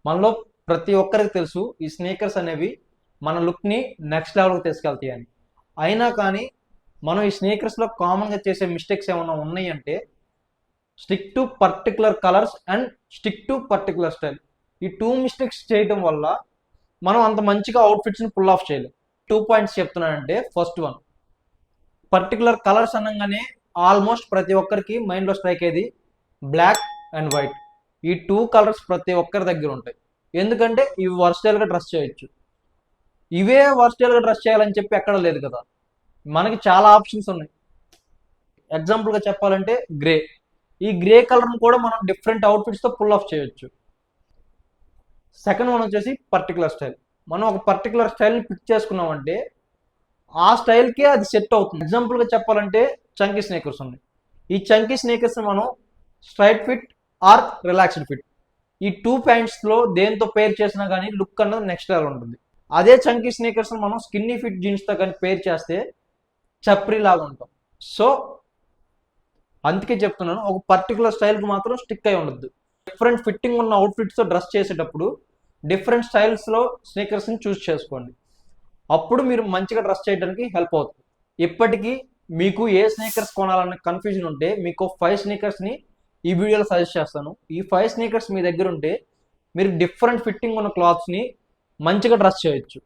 మనలో ప్రతి ఒక్కరికి తెలుసు ఈ స్నేకర్స్ అనేవి మన లుక్ని నెక్స్ట్ లెవెల్కి తీసుకెళ్తాయి అని. అయినా కానీ మనం ఈ స్నేకర్స్లో కామన్గా చేసే మిస్టేక్స్ ఏమైనా ఉన్నాయి అంటే stick to particular colours and stick to particular style. ఈ టూ మిస్టేక్స్ చేయడం వల్ల మనం అంత మంచిగా అవుట్ఫిట్స్ని పుల్ ఆఫ్ చేయలేం. 2 పాయింట్స్ చెప్తున్నానంటే, ఫస్ట్ వన్, పర్టికులర్ కలర్స్ అనగానే ఆల్మోస్ట్ ప్రతి ఒక్కరికి మైండ్లో స్ట్రైక్ అయ్యేది బ్లాక్ అండ్ వైట్. ఈ 2 కలర్స్ ప్రతి ఒక్కరి దగ్గర ఉంటాయి. ఎందుకంటే ఇవి వర్స్టైల్గా డ్రెస్ చేయొచ్చు. ఇవే వర్స్టైల్గా డ్రెస్ చేయాలని చెప్పి ఎక్కడ లేదు కదా, మనకి చాలా ఆప్షన్స్ ఉన్నాయి. ఎగ్జాంపుల్గా చెప్పాలంటే గ్రే. ఈ గ్రే కలర్ని కూడా మనం డిఫరెంట్ అవుట్ఫిట్స్తో పుల్ ఆఫ్ చేయొచ్చు. సెకండ్ వన్ వచ్చేసి పర్టికులర్ స్టైల్. మనం ఒక పర్టికులర్ స్టైల్ని పిక్ చేసుకున్నామంటే ఆ స్టైల్కే అది సెట్ అవుతుంది. ఎగ్జాంపుల్గా చెప్పాలంటే చంకీ స్నేకర్స్ ఉన్నాయి. ఈ చంకీ స్నేకర్స్ మనం straight fit are relaxed fit, ఈ 2 ప్యాంట్స్లో దేంతో పేర్ చేసినా కానీ లుక్ అన్నది నెక్స్ట్ లెవెల్ ఉంటుంది. అదే చంకీ స్నేకర్స్ మనం స్కిన్నీ ఫిట్ జీన్స్తో కానీ పేర్ చేస్తే చప్రీ లాగా ఉంటాం. సో అందుకే చెప్తున్నాను, ఒక పర్టికులర్ స్టైల్కి మాత్రం స్టిక్ అయి ఉండద్దు. డిఫరెంట్ ఫిట్టింగ్ ఉన్న అవుట్ఫిట్స్తో డ్రెస్ చేసేటప్పుడు డిఫరెంట్ స్టైల్స్లో స్నేకర్స్ని చూస్ చేసుకోండి. అప్పుడు మీరు మంచిగా డ్రెస్ చేయడానికి హెల్ప్ అవుతుంది. ఇప్పటికీ మీకు ఏ స్నేకర్స్ కొనాలన్న కన్ఫ్యూజన్ ఉంటే మీకు 5 స్నేకర్స్ని ఈ వీడియోలో సజెస్ట్ చేస్తాను. ఈ 5 స్నేకర్స్ మీ దగ్గర ఉంటే మీరు డిఫరెంట్ ఫిట్టింగ్ ఉన్న క్లాత్స్ని మంచిగా డ్రెస్ చేయొచ్చు.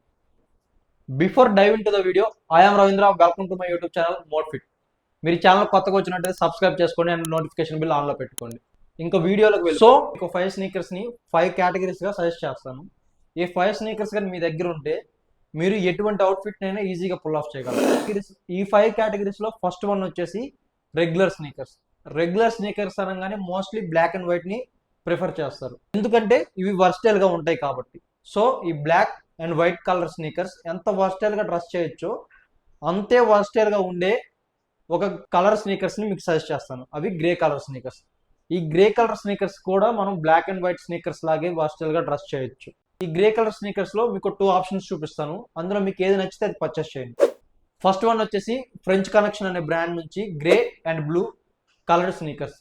Before dive in to the video, I'm Ravindra, welcome to my YouTube channel mode fit. మీరు ఛానల్ కొత్తగా వచ్చినట్టయితే సబ్స్క్రైబ్ చేసుకోండి అండ్ నోటిఫికేషన్ బిల్ ఆన్లో పెట్టుకోండి. ఇంకా వీడియోలోకి వెళ్ళి, సో మీకు 5 స్నీకర్స్ని 5 కేటగిరీస్గా సజెస్ట్ చేస్తాను. ఈ 5 స్నీకర్స్ కానీ మీ దగ్గర ఉంటే మీరు ఎటువంటి అవుట్ఫిట్ అయినా ఈజీగా పుల్ ఆఫ్ చేయగలరు. ఈ 5 కేటగిరీస్లో ఫస్ట్ వన్ వచ్చేసి రెగ్యులర్ స్నీకర్స్. రెగ్యులర్ స్నీకర్స్ అనగానే మోస్ట్లీ బ్లాక్ అండ్ వైట్ని ప్రిఫర్ చేస్తారు, ఎందుకంటే ఇవి వర్స్టైల్గా ఉంటాయి కాబట్టి. సో ఈ black and white colour sneakers ఎంత వర్స్టైల్గా డ్రెస్ చేయొచ్చో అంతే వర్స్టైల్గా ఉండే ఒక కలర్ స్నీకర్స్ని మీకు సజెస్ట్ చేస్తాను. అవి గ్రే కలర్ స్నీకర్స్. ఈ గ్రే కలర్ స్నీకర్స్ కూడా మనం బ్లాక్ అండ్ వైట్ స్నీకర్స్ లాగే వర్స్టైల్గా డ్రెస్ చేయొచ్చు. ఈ గ్రే కలర్ స్నీకర్స్లో మీకు 2 ఆప్షన్స్ చూపిస్తాను. అందులో మీకు ఏది నచ్చితే అది పర్చేస్ చేయండి. ఫస్ట్ వన్ వచ్చేసి ఫ్రెంచ్ కనెక్షన్ అనే బ్రాండ్ నుంచి grey and blue colour sneakers.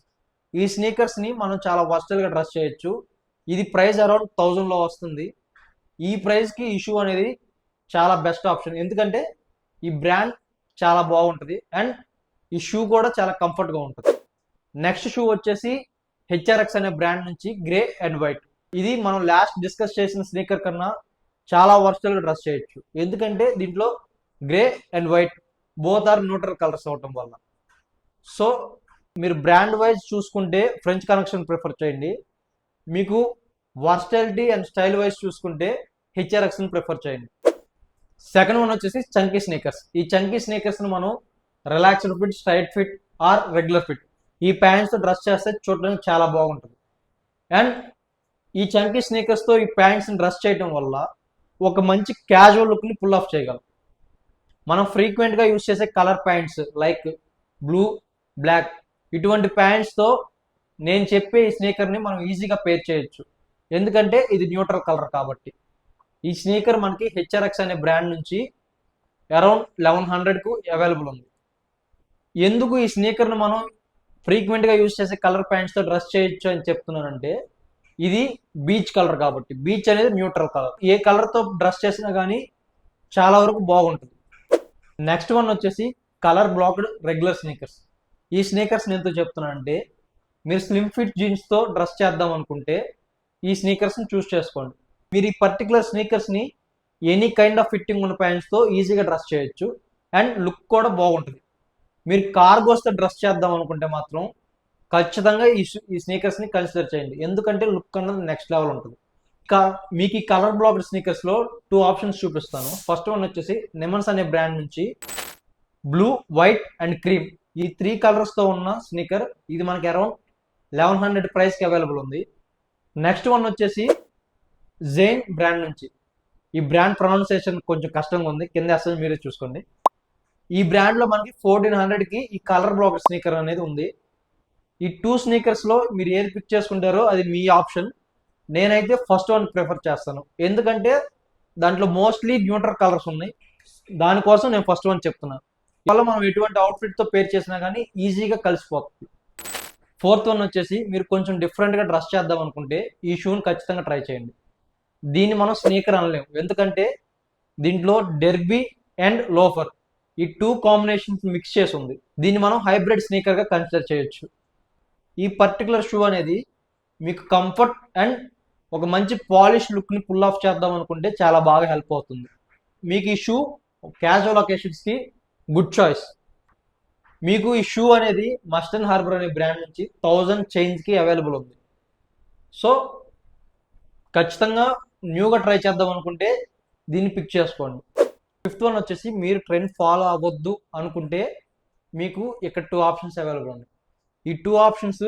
ఈ స్నీకర్స్ని మనం చాలా వర్స్టైల్గా డ్రెస్ చేయొచ్చు. ఇది ప్రైస్ అరౌండ్ 1000లో వస్తుంది. ఈ ప్రైస్కి ఈ షూ అనేది చాలా బెస్ట్ ఆప్షన్, ఎందుకంటే ఈ బ్రాండ్ చాలా బాగుంటుంది అండ్ ఈ షూ కూడా చాలా కంఫర్ట్గా ఉంటుంది. నెక్స్ట్ షూ వచ్చేసి హెచ్ఆర్ఎక్స్ అనే బ్రాండ్ నుంచి గ్రే అండ్ వైట్. ఇది మనం లాస్ట్ డిస్కస్ చేసిన స్నీకర్ కన్నా చాలా వర్స్టైల్గా డ్రెస్ చేయొచ్చు, ఎందుకంటే దీంట్లో grey and white both are neutral colours అవటం వల్ల. సో మీరు బ్రాండ్ వైజ్ చూసుకుంటే ఫ్రెంచ్ కనెక్షన్ ప్రిఫర్ చేయండి. మీకు వర్స్టైలిటీ అండ్ స్టైల్ వైజ్ చూసుకుంటే హెచ్ఆర్ఎక్స్ని ప్రిఫర్ చేయండి. సెకండ్ వన్ వచ్చేసి చంకీ స్నీకర్స్. ఈ చంకీ స్నీకర్స్ని మనం relaxed fit, straight fit or regular fit ఈ ప్యాంట్స్తో డ్రెస్ చేస్తే చూడడానికి చాలా బాగుంటుంది. అండ్ ఈ చంకీ స్నీకర్స్తో ఈ ప్యాంట్స్ని డ్రెస్ చేయడం వల్ల ఒక మంచి క్యాజువల్ లుక్ని పుల్ ఆఫ్ చేయగలం. మనం ఫ్రీక్వెంట్గా యూజ్ చేసే colour pants like blue, black, ఇటువంటి ప్యాంట్స్తో నేను చెప్పే ఈ స్నీకర్ని మనం ఈజీగా పేర్ చేయొచ్చు, ఎందుకంటే ఇది న్యూట్రల్ కలర్ కాబట్టి. ఈ స్నీకర్ మనకి హెచ్ఆర్ఎక్స్ అనే బ్రాండ్ నుంచి అరౌండ్ 1100కు అవైలబుల్ ఉంది. ఎందుకు ఈ స్నీకర్ని మనం ఫ్రీక్వెంట్గా యూజ్ చేసే కలర్ ప్యాంట్స్తో డ్రెస్ చేయొచ్చు అని చెప్తున్నానంటే, ఇది బీచ్ కలర్ కాబట్టి. బీచ్ అనేది న్యూట్రల్ కలర్, ఏ కలర్తో డ్రెస్ చేసినా కానీ చాలా వరకు బాగుంటుంది. నెక్స్ట్ వన్ వచ్చేసి కలర్ బ్లాక్డ్ రెగ్యులర్ స్నీకర్స్. ఈ స్నీకర్స్ నేను ఎందుకు చెప్తున్నానంటే, మీరు స్లిమ్ ఫిట్ జీన్స్తో డ్రెస్ చేద్దాం అనుకుంటే ఈ స్నీకర్స్ని చూస్ చేసుకోండి. మీరు ఈ పర్టికులర్ స్నీకర్స్ని ఎనీ కైండ్ ఆఫ్ ఫిట్టింగ్ ఉన్న ప్యాంట్స్తో ఈజీగా డ్రెస్ చేయొచ్చు అండ్ లుక్ కూడా బాగుంటుంది. మీరు కార్గోస్తో డ్రెస్ చేద్దాం అనుకుంటే మాత్రం ఖచ్చితంగా ఈ స్నీకర్స్ని కన్సిడర్ చేయండి, ఎందుకంటే లుక్ అన్నది నెక్స్ట్ లెవెల్ ఉంటుంది. మీకు ఈ కలర్ బ్లాక్డ్ స్నీకర్స్లో 2 ఆప్షన్స్ చూపిస్తాను. ఫస్ట్ వన్ వచ్చేసి నిమన్స్ అనే బ్రాండ్ నుంచి బ్లూ, వైట్ అండ్ క్రీమ్ ఈ 3 కలర్స్తో ఉన్న స్నీకర్. ఇది మనకి అరౌండ్ 1100 ప్రైస్కి అవైలబుల్ ఉంది. నెక్స్ట్ వన్ వచ్చేసి జైన్ బ్రాండ్ నుంచి. ఈ బ్రాండ్ ప్రొనౌన్సియేషన్ కొంచెం కష్టంగా ఉంది, కింద అసలు మీరే చూసుకోండి. ఈ బ్రాండ్లో మనకి 1400కి ఈ కలర్ బ్లాక్ స్నీకర్ అనేది ఉంది. ఈ 2 స్నీకర్స్లో మీరు ఏది పిక్ చేసుకుంటారో అది మీ ఆప్షన్. నేనైతే ఫస్ట్ వన్ ప్రిఫర్ చేస్తాను, ఎందుకంటే దాంట్లో మోస్ట్లీ న్యూట్రల్ కలర్స్ ఉన్నాయి, దానికోసం నేను ఫస్ట్ వన్ చెప్తున్నాను. వల్ల మనం ఎటువంటి అవుట్ఫిట్తో పేర్ చేసినా కానీ ఈజీగా కలిసిపోతుంది. ఫోర్త్ వన్ వచ్చేసి మీరు కొంచెం డిఫరెంట్గా డ్రెస్ చేద్దాం అనుకుంటే ఈ షూని ఖచ్చితంగా ట్రై చేయండి. దీన్ని మనం స్నీకర్ అనలేము, ఎందుకంటే దీంట్లో డెర్బీ అండ్ లోఫర్ ఈ టూ కాంబినేషన్స్ మిక్స్ చేసి ఉంది. దీన్ని మనం హైబ్రిడ్ స్నీకర్గా కన్సిడర్ చేయొచ్చు. ఈ పర్టికులర్ షూ అనేది మీకు కంఫర్ట్ అండ్ ఒక మంచి పాలిష్ లుక్ని పుల్ ఆఫ్ చేద్దాం అనుకుంటే చాలా బాగా హెల్ప్ అవుతుంది. మీకు ఈ షూ క్యాజువల్ ఒకేషన్స్కి గుడ్ చాయిస్. మీకు ఈ షూ అనేది మస్ట్ అండ్ హార్బర్ అనే బ్రాండ్ నుంచి 1000 చేంజ్కి అవైలబుల్ ఉంది. సో ఖచ్చితంగా న్యూగా ట్రై చేద్దాం అనుకుంటే దీన్ని పిక్ చేసుకోండి. ఫిఫ్త్ వన్ వచ్చేసి మీరు ట్రెండ్ ఫాలో అవ్వద్దు అనుకుంటే మీకు ఇక్కడ 2 ఆప్షన్స్ అవైలబుల్ ఉన్నాయి. ఈ 2 ఆప్షన్స్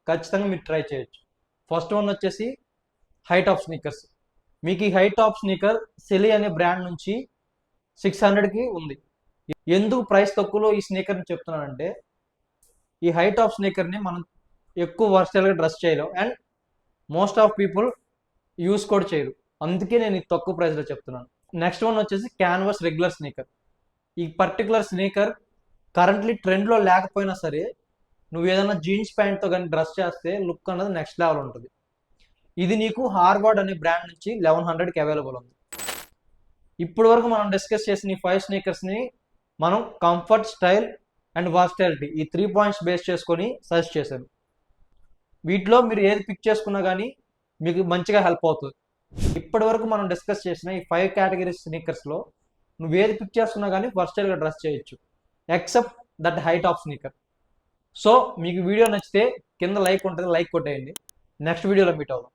ఖచ్చితంగా మీరు ట్రై చేయొచ్చు. ఫస్ట్ వన్ వచ్చేసి హై టాప్ స్నీకర్స్. మీకు ఈ హై టాప్ స్నీకర్ సెలీ అనే బ్రాండ్ నుంచి 600కి ఉంది. ఎందుకు ప్రైస్ తక్కువలో ఈ స్నీకర్ని చెప్తున్నానంటే ఈ హై టాప్ స్నీకర్ని మనం ఎక్కువ వర్స్టైల్గా డ్రెస్ చేయలేం and most of people use కూడా చేయరు, అందుకే నేను ఈ తక్కువ ప్రైస్లో చెప్తున్నాను. నెక్స్ట్ వన్ వచ్చేసి క్యాన్వాస్ రెగ్యులర్ స్నీకర్. ఈ పర్టికులర్ స్నీకర్ కరెంట్లీ ట్రెండ్లో లేకపోయినా సరే నువ్వు ఏదైనా జీన్స్ ప్యాంట్తో కానీ డ్రెస్ చేస్తే లుక్ అన్నది నెక్స్ట్ లెవెల్ ఉంటుంది. ఇది నీకు హార్వర్డ్ అనే బ్రాండ్ నుంచి 1100కి అవైలబుల్ ఉంది. ఇప్పటి వరకు మనం డిస్కస్ చేసిన ఈ 5 స్నీకర్స్ని మనం కంఫర్ట్, స్టైల్ అండ్ వర్స్టాలిటీ ఈ 3 పాయింట్స్ బేస్ చేసుకొని సజెస్ట్ చేశాను. వీటిలో మీరు ఏది పిక్ చేసుకున్నా కానీ మీకు మంచిగా హెల్ప్ అవుతుంది. ఇప్పటి వరకు మనం డిస్కస్ చేసిన ఈ 5 కేటగిరీస్ స్నీకర్స్లో నువ్వు ఏది పిక్ చేసుకున్నా కానీ వర్స్టైల్గా డ్రెస్ చేయొచ్చు, except that high top sneaker. So మీకు వీడియో నచ్చితే కింద లైక్ ఉంటుంది, లైక్ కొట్టేయండి. నెక్స్ట్ వీడియోలో మీట్ అవుదాం.